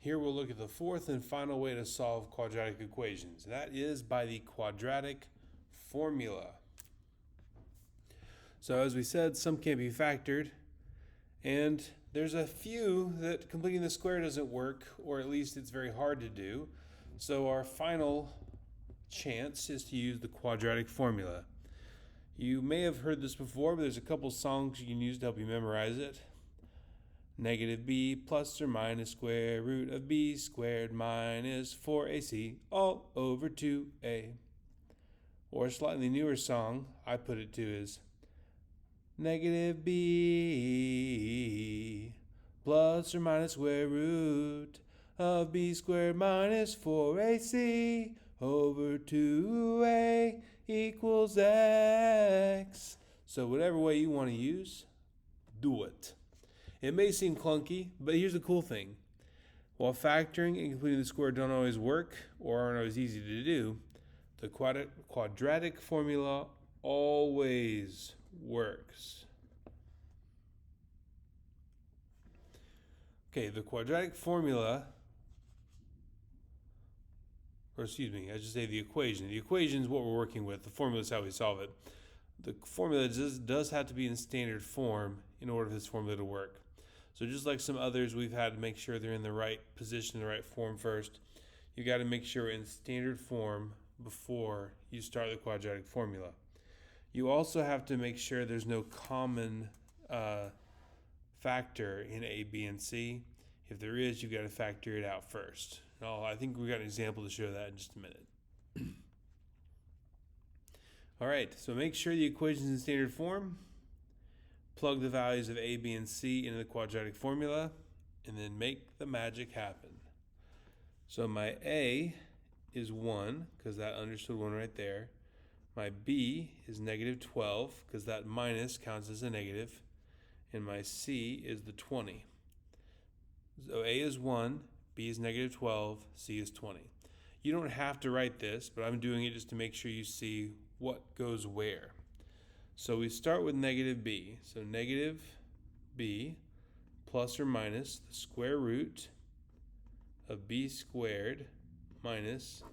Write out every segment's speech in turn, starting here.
Here we'll look at the fourth and final way to solve quadratic equations. That is by the quadratic formula. So as we said, some can't be factored, and there's a few that completing the square doesn't work, or at least it's very hard to do. So our final chance is to use the quadratic formula. You may have heard this before, but there's a couple songs you can use to help you memorize it. Negative b plus or minus square root of b squared minus 4ac all over 2a. Or a slightly newer song I put it to is negative b plus or minus square root of b squared minus 4ac over 2a equals x. So whatever way you want to use, do it. It may seem clunky, but here's the cool thing. While factoring and completing the square don't always work or aren't always easy to do, the quadratic formula always works. Okay, the quadratic formula, or excuse me, I should say the equation. The equation is what we're working with. The formula is how we solve it. The formula does have to be in standard form in order for this formula to work. So just like some others, we've had to make sure they're in the right position, the right form first. You got to make sure in standard form before you start the quadratic formula. You also have to make sure there's no common factor in A, B, and C. If there is, you've got to factor it out first. I think we've got an example to show that in just a minute. All right, so make sure the equation's in standard form. Plug the values of A, B, and C into the quadratic formula, and then make the magic happen. So my A is 1, because that understood 1 right there. My B is negative 12, because that minus counts as a negative. And my C is the 20. So A is 1, B is negative 12, C is 20. You don't have to write this, but I'm doing it just to make sure you see what goes where. So we start with negative b. So negative b plus or minus the square root of b squared minus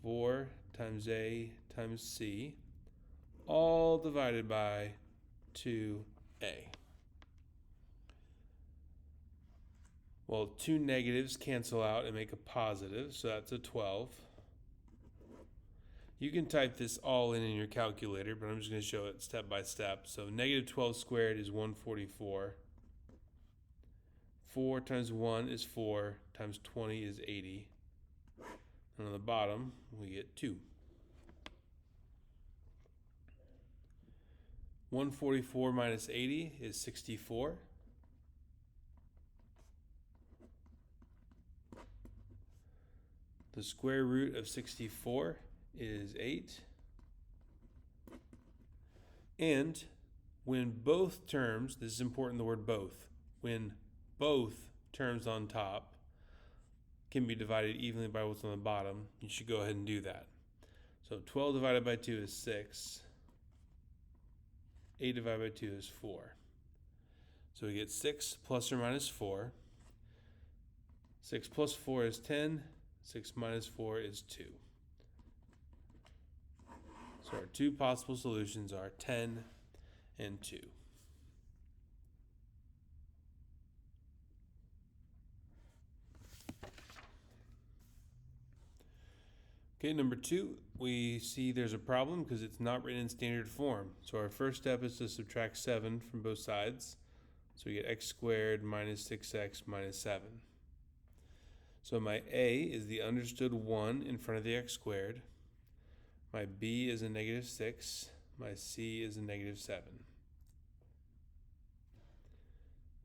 4 times a times c, all divided by 2a. Well, two negatives cancel out and make a positive, so that's a 12. You can type this all in your calculator, but I'm just going to show it step by step. So negative 12 squared is 144. 4 times 1 is 4, times 20 is 80. And on the bottom, we get 2. 144 minus 80 is 64. The square root of 64 is 8. And when both terms, this is important, the word both, when both terms on top can be divided evenly by what's on the bottom, you should go ahead and do that. So 12 divided by 2 is 6. 8 divided by 2 is 4. So we get 6 plus or minus 4. 6 plus 4 is 10. 6 minus 4 is 2. So our two possible solutions are 10 and 2. Okay, number 2, we see there's a problem because it's not written in standard form. So our first step is to subtract 7 from both sides. So we get x squared minus 6x minus 7. So my a is the understood 1 in front of the x squared. My b is a negative 6. My c is a negative 7.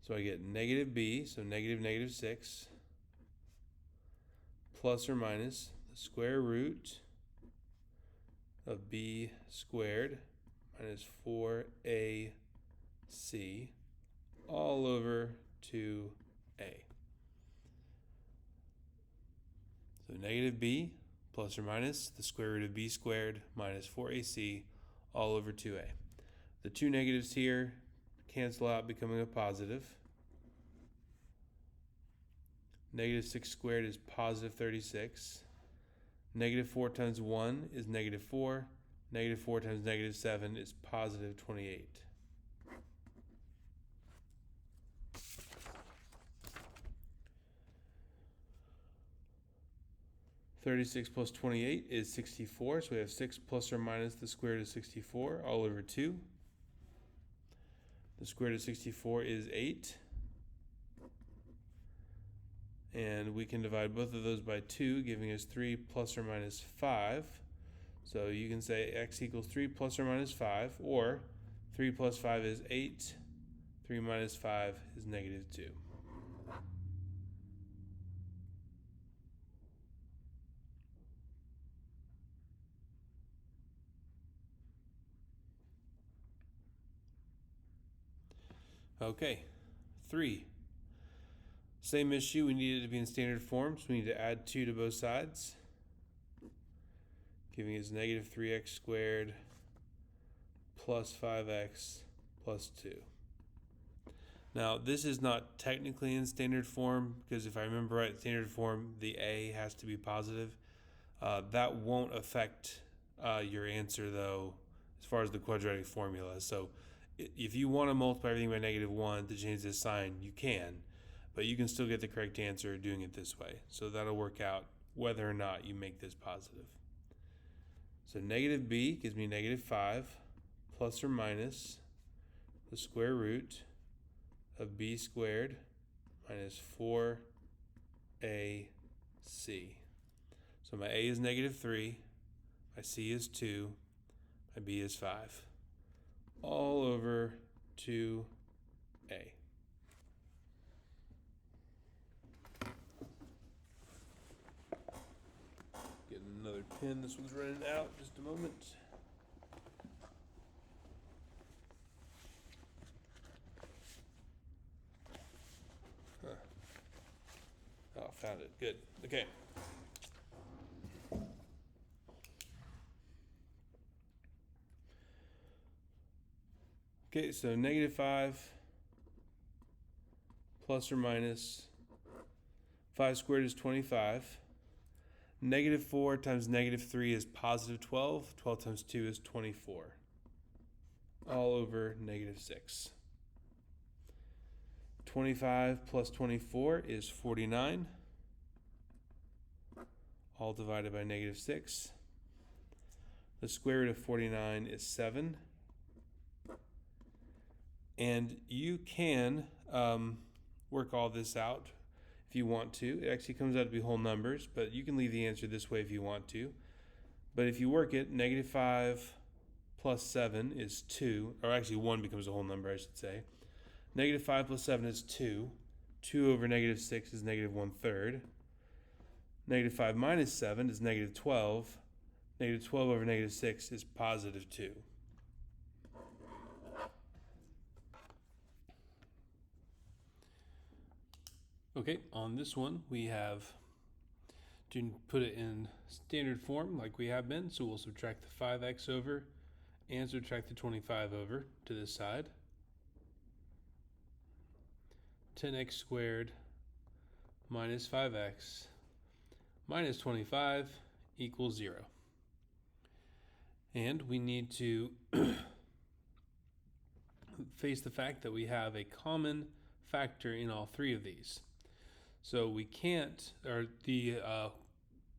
So I get negative b, so negative negative 6, plus or minus the square root of b squared minus 4ac all over 2a. So negative b plus or minus the square root of b squared minus 4ac all over 2a. The two negatives here cancel out, becoming a positive. Negative 6 squared is positive 36. Negative 4 times 1 is negative 4. Negative 4 times negative 7 is positive 28. (36 plus 28 is 64, so we have 6 plus or minus the square root of 64 all over 2. The square root of 64 is 8. And we can divide both of those by 2, giving us 3 plus or minus 5. So you can say x equals 3 plus or minus 5, or 3 plus 5 is 8, 3 minus 5 is negative 2. Okay, 3. Same issue, we need it to be in standard form, so we need to add 2 to both sides, giving us negative 3x squared plus 5x plus 2. Now, this is not technically in standard form, because if I remember right, standard form, the a has to be positive. That won't affect your answer, though, as far as the quadratic formula. So if you want to multiply everything by negative 1 to change this sign, you can. But you can still get the correct answer doing it this way. So that'll work out whether or not you make this positive. So negative b gives me negative 5 plus or minus the square root of b squared minus 4ac. So my a is negative 3, my c is 2, my b is 5. All over 2a. Get another pen. This one's running out. Just a moment. Oh, found it. Good. Okay. Okay, so negative 5 plus or minus 5 squared is 25. Negative 4 times negative 3 is positive 12. 12 times 2 is 24. All over negative 6. 25 plus 24 is 49. All divided by negative 6. The square root of 49 is 7. And you can work all this out if you want to. It actually comes out to be whole numbers, but you can leave the answer this way if you want to. But if you work it, negative 5 plus 7 is 2, or actually 1 becomes a whole number, I should say. Negative 5 plus 7 is 2. 2 over negative 6 is negative 1/3. Negative 5 minus 7 is negative 12. Negative 12 over negative 6 is positive 2. Okay, on this one, we have to put it in standard form like we have been. So we'll subtract the 5x over and subtract the 25 over to this side. 10x squared minus 5x minus 25 equals 0. And we need to face the fact that we have a common factor in all three of these. So we can't, or the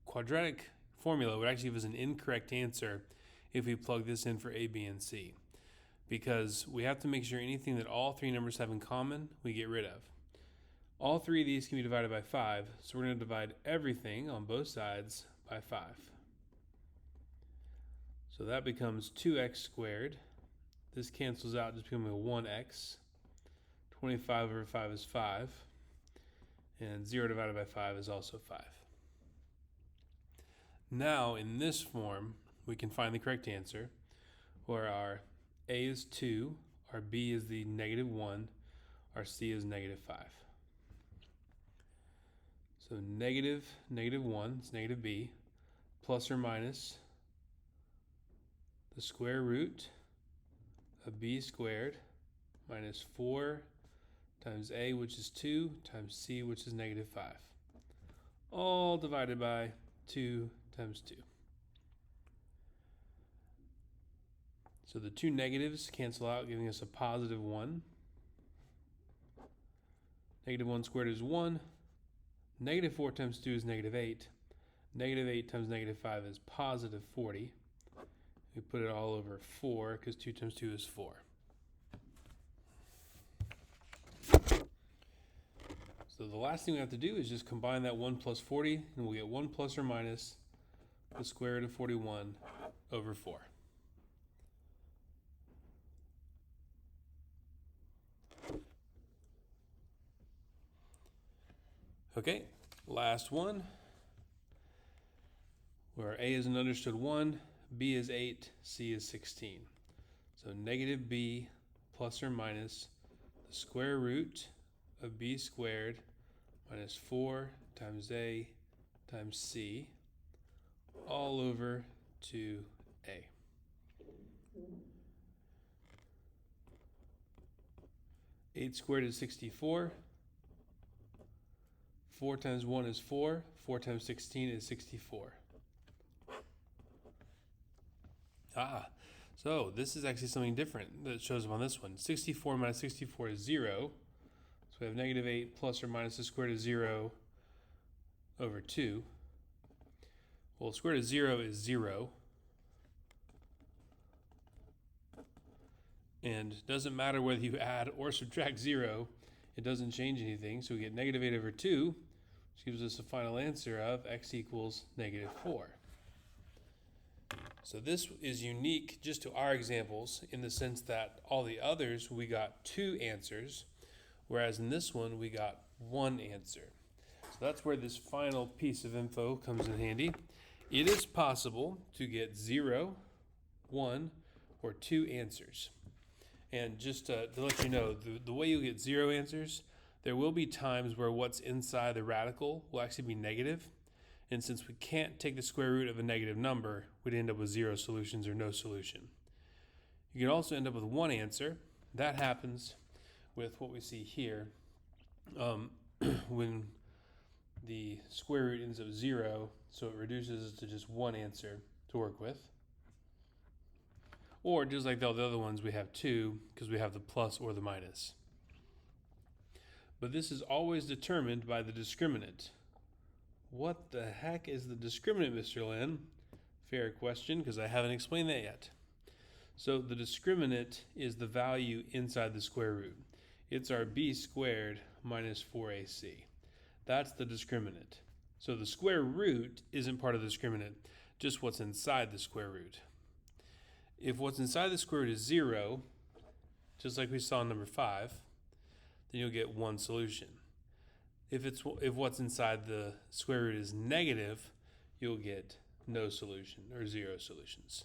quadratic formula would actually give us an incorrect answer if we plug this in for a, b, and c. Because we have to make sure anything that all three numbers have in common, we get rid of. All three of these can be divided by 5, so we're going to divide everything on both sides by 5. So that becomes 2x squared. This cancels out, just becoming a 1x. 25 over 5 is 5. And 0 divided by 5 is also 5. Now, in this form, we can find the correct answer, where our a is 2, our b is the negative 1, our c is negative 5. So negative 1 is negative b, plus or minus the square root of b squared minus 4 times a, which is 2, times c, which is negative 5. all divided by 2 times 2. So the two negatives cancel out, giving us a positive 1. Negative 1 squared is 1. Negative 4 times 2 is negative 8. Negative 8 times negative 5 is positive 40. We put it all over 4 because 2 times 2 is 4. So the last thing we have to do is just combine that 1 plus 40, and we'll get 1 plus or minus the square root of 41 over 4. Okay, last one, where a is an understood 1, b is 8, c is 16. So negative b plus or minus the square root of b squared minus 4 times a times c all over 2a. Eight squared is 64. 4 times 1 is 4. 4 times 16 is 64. So this is actually something different that shows up on this one. 64 minus 64 is 0. So we have negative 8 plus or minus the square root of 0 over 2. Well, the square root of 0 is 0. And it doesn't matter whether you add or subtract 0. It doesn't change anything. So we get negative 8 over 2, which gives us a final answer of x equals negative 4. So this is unique just to our examples in the sense that all the others we got 2 answers, whereas in this one we got 1 answer. So that's where this final piece of info comes in handy. It is possible to get 0, 1, or 2 answers. And just to let you know, the way you get 0 answers, there will be times where what's inside the radical will actually be negative. And since we can't take the square root of a negative number, we'd end up with 0 solutions or no solution. You can also end up with 1 answer. That happens with what we see here. When the square root ends up 0, so it reduces to just 1 answer to work with. Or just like all the other ones, we have 2 because we have the plus or the minus. But this is always determined by the discriminant. What the heck is the discriminant, Mr. Lin? Fair question, because I haven't explained that yet. So the discriminant is the value inside the square root. It's our b squared minus 4ac. That's the discriminant. So the square root isn't part of the discriminant, just what's inside the square root. If what's inside the square root is 0, just like we saw in number 5, then you'll get 1 solution. If what's inside the square root is negative, you'll get no solution or 0 solutions.